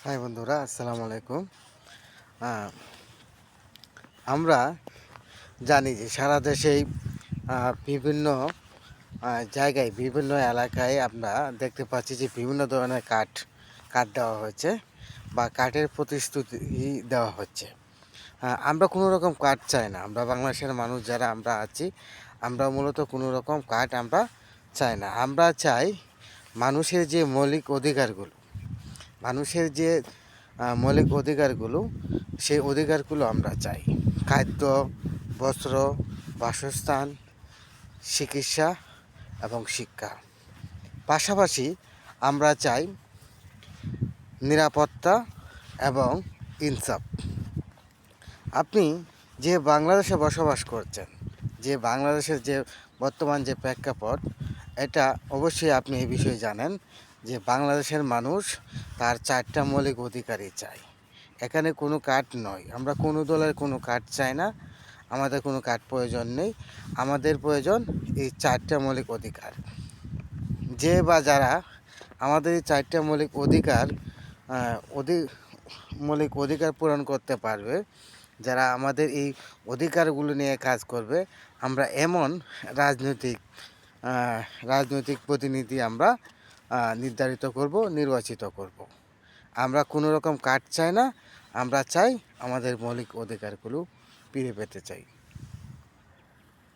High বন্ধুরা, আসসালামু আলাইকুম। আহ, আমরা জানি যে সারা দেশেই বিভিন্ন জায়গায় বিভিন্ন এলাকায় আমরা দেখতে পাচ্ছি যে বিভিন্ন ধরনের কাঠ কাঠ দেওয়া হয়েছে বা কাঠের প্রতিশ্রুতি দেওয়া হচ্ছে। আমরা কোনো রকম কাঠ চাই না। আমরা বাংলাদেশের মানুষ যারা আমরা আছি, আমরা মূলত কোনো রকম কাঠ আমরা চাই না। আমরা চাই মানুষের যে মৌলিক অধিকারগুলো, মানুষের যে মৌলিক অধিকারগুলো, সেই অধিকারগুলো আমরা চাই। খাদ্য, বস্ত্র, বাসস্থান, চিকিৎসা এবং শিক্ষা। পাশাপাশি আমরা চাই নিরাপত্তা এবং ইনসাফ। আপনি যে বাংলাদেশে বসবাস করছেন, যে বাংলাদেশের যে বর্তমান যে প্রেক্ষাপট, এটা অবশ্যই আপনি এই বিষয়ে জানেন যে বাংলাদেশের মানুষ তার 4টা মৌলিক অধিকারই চায়। এখানে কোনো কার্ড নয়, আমরা কোনো দলের কোনো কার্ড চাই না, আমাদের কোনো কার্ড প্রয়োজন নেই। আমাদের প্রয়োজন এই 4টা মৌলিক অধিকার। যে বা যারা আমাদের এই 4টা মৌলিক অধিকার মৌলিক অধিকার পূরণ করতে পারবে, যারা আমাদের এই অধিকারগুলো নিয়ে কাজ করবে, আমরা এমন রাজনৈতিক রাজনৈতিক প্রতিনিধি আমরা নির্ধারিত করব, নির্বাচিত করব। আমরা কোনো রকম কাট চাই না, আমরা চাই আমাদের মৌলিক অধিকারগুলো ফিরে পেতে চাই।